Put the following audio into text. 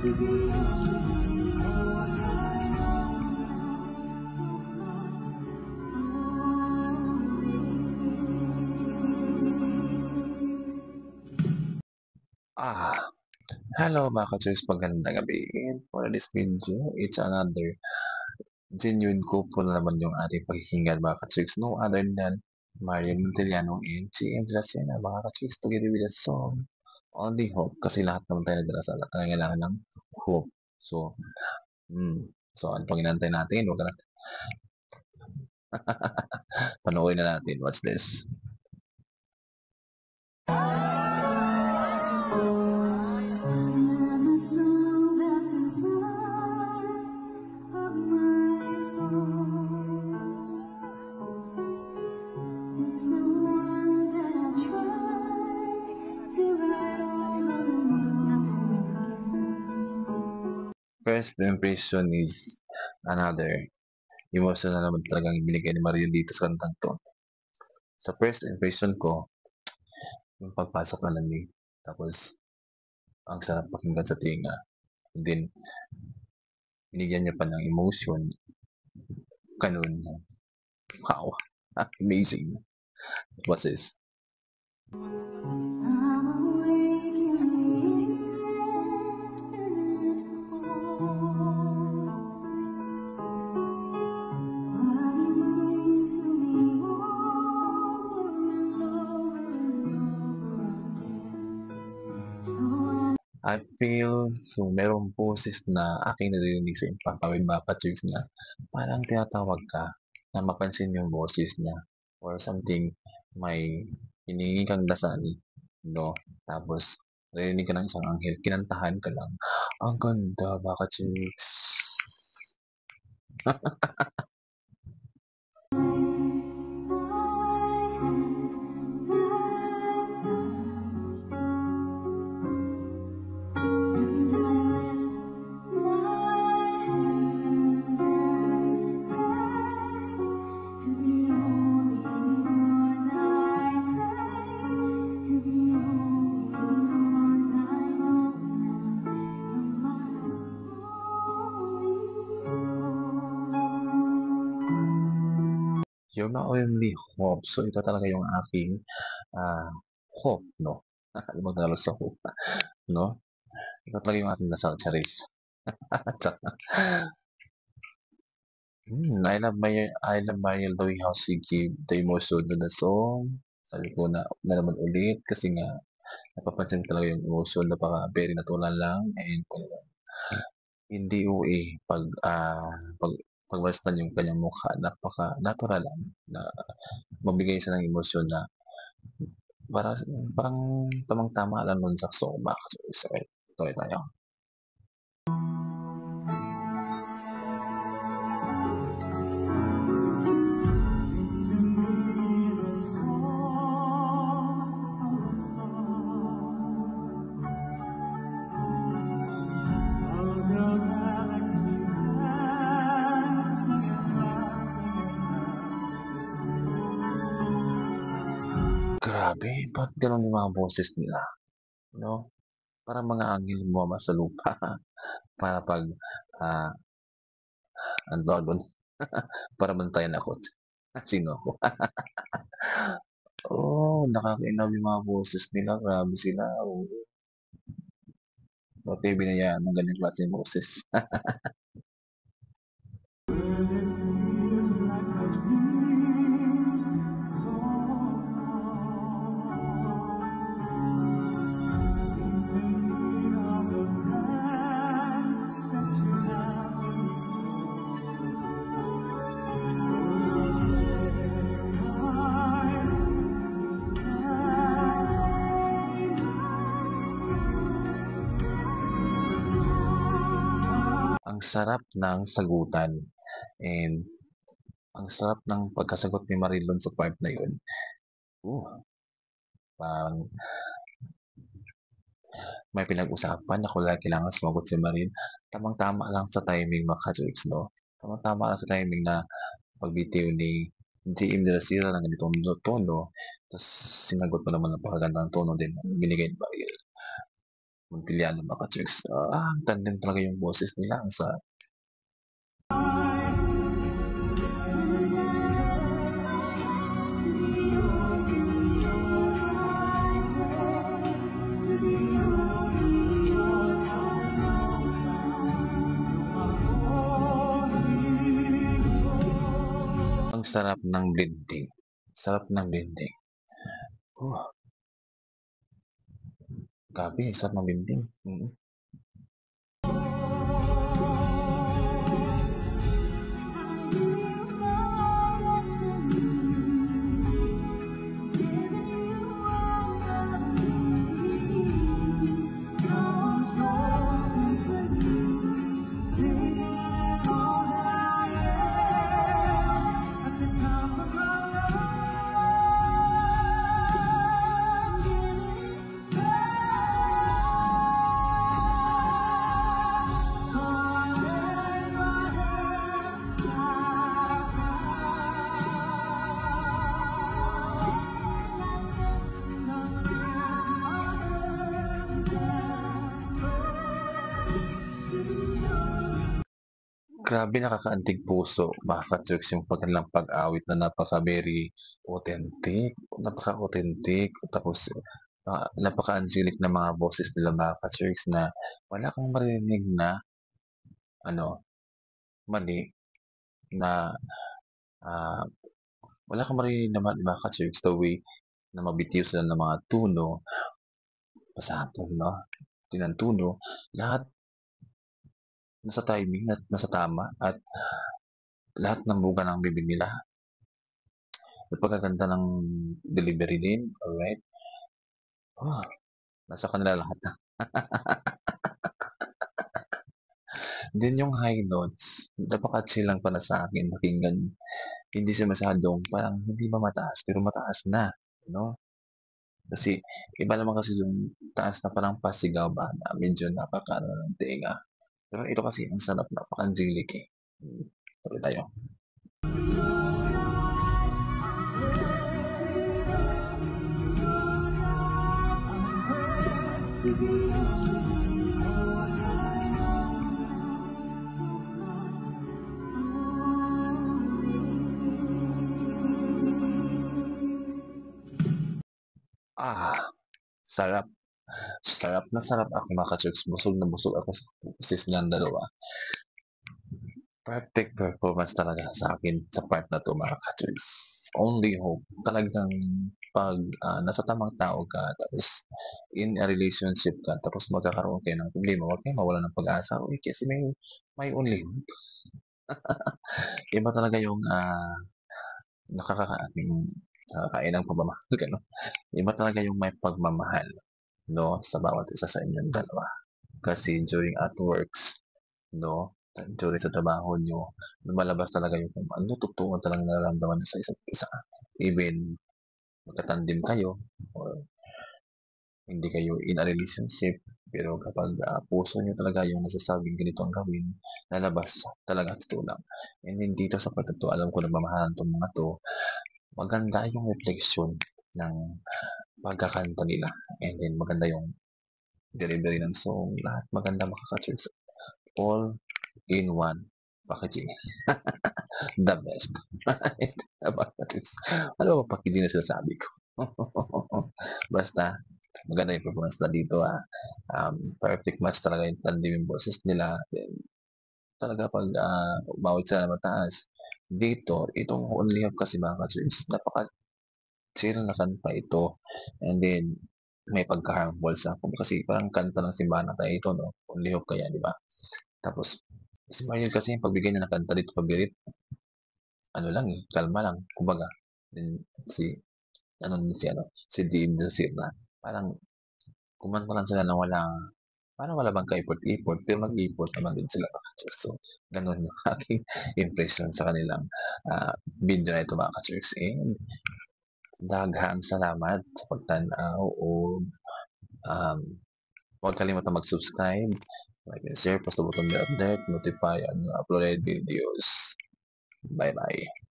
Ah, Hello mga ka-choice, magandang gabi. And for this video, it's another genuine couple na naman yung ating pakikinggan mga ka-choice. No other than Mario Montellano and GM Dracena mga ka-choice, together with the song Only Hope. Kasi lahat naman tayo nagdarasal at nangangailangan ng hope. So, ano pang inantay natin? Huwag na panoorin na natin. What's this? It's the one that I try to write over and over again. First impression is another emotion na naman talagang binigay ni Mario dito sa kantang to. Sa first impression ko, yung pagpasok na lamig. Tapos, ang sarap pakinggan sa tinga. And then, binigyan niya pa ng emotion. Ganun. Wow. Amazing. What's this? I'm awake in the infinite hall, but you sing to me over and over again. So I feel so merong boses na aking naririnig sa impakawin mga ka-chicks na parang tinatawag ka na mapansin yung boses niya or something may hiningi kang dasal, no? Tapos, narinig ka ng isang anghel, kinantahan ka lang. Ang ganda, mga ka-chicks. You're my only hope. So, ito talaga yung aking hope, no? Magdalo sa hope, no? Ito talaga yung ating dasal, Charis. I love Mariel the way how she give the emotion to the song. Sabi ko na naman ulit kasi nga napapansin ko talaga yung emotion, napaka very natural lang and hindi OA pagmasdan yung kanyang mukha, napaka natural lang na magbigay siya ng emosyon na para parang tamang-tama lang nun sa song ba. So, tuloy tayo. Grabe, ba't ganun yung mga boses nila, no? Parang mga anghel bumaba sa lupa para pag, ang tawag dun, para bantayan ako. Sino ako? Nakaka-inlove yung mga boses nila, grabe sila, oo. Bakit binayaan ng ganyang klaseng boses? Ang sarap ng sagutan and ang sarap ng pagkasagot ni Marilyn sa part na yun. Parang may pinag-usapan na kailangan sumagot si Marin. Tamang-tama lang sa timing mga ka-chicks, no? Tamang-tama lang sa timing na pagbitiw ni JM De La Sierra ng ganitong tono. Tapos sinagot mo naman napakagandang tono din na binigay ni Mariel. Montiliano mga ka-church. Ang tandem talaga yung boses nila, ang sarap. Ang sarap ng blending. Sarap ng blending. Grabe, sarap ng blending. Grabe, nakakaantig puso, mga ka-church, yung kanilang pag-awit na napaka-very authentic, napaka-authentic, tapos napaka-angelic na mga boses nila, mga ka-church, na wala kang maririnig na mali, na wala kang maririnig na mali, mga ka-church, the way na mabitiw sila ng mga tuno, pasatong, tinantuno, lahat nasa timing, nasa tama, at lahat ng buga ng bibig nila. Napakaganda ng delivery din, alright? Nasa kanila lahat na. Then yung high notes, napaka-chill lang pala sa akin pakinggan. Hindi siya masyadong, parang hindi ba mataas, pero mataas na, no? Kasi iba naman kasi yung taas na parang pasigaw ba, na medyo napaka ng tenga. Pero ito kasi ang sarap, napaka-angelic eh. Tuloy tayo. Sarap. Sarap na sarap ako, mga ka-church. Busog na busog ako sa boses niyang dalawa. Perfect performance talaga sa akin sa part na to, mga ka-church. Only hope. Talagang pag nasa tamang tao ka, tapos in a relationship ka, tapos magkakaroon kayo ng problema, huwag kayong mawalan ng pag-asa. Uy, kasi may only hope. Iba talaga yung nakakain ng pagmamahal. Gano? Iba talaga yung may pagmamahal, no, sa bawat isa sa inyong dalawa. Kasi during at works, no, during sa trabaho nyo, lumalabas talaga yung kung ano totoo talagang nararamdaman nyo sa isa't isa. Even magkatandim kayo or hindi kayo in a relationship, pero kapag puso nyo talaga yung nasasabing ganito ang gawin, lalabas talaga totoo lang. And then dito sa part na to, alam ko nagmamahalan tong mga to, maganda yung reflection ng pagkakanta nila. And then maganda yung delivery ng song, lahat maganda, makaka-church. All in one packaging. The best. Ano ba packaging na sinasabi ko? Basta, maganda yung performance na dito. Perfect match talaga yung tandem yung boses nila. Then, talaga pag umawit sila na mataas, dito, itong Only Up kasi, mga ka-church, napaka-chill na kanta ito. And then, may pagka-harmful sa akin kasi parang kanta ng simbahan na ito, no? Only Hope kaya, di ba? Tapos, si Mariel kasi yung pagbigay niya ng kanta dito, pabirit, lang eh, kalma lang, kumbaga. Then, si Dean Nasir na, parang, kumanta lang sila na parang wala bang ka-effort, pero mag-effort naman din sila. So, ganun yung aking impression sa kanilang video na ito, mga ka-church. And, daghang salamat sa pagtanaw o huwag kalimutan mag-subscribe, like and share, press the button bell update, notify ang uploaded videos. Bye-bye.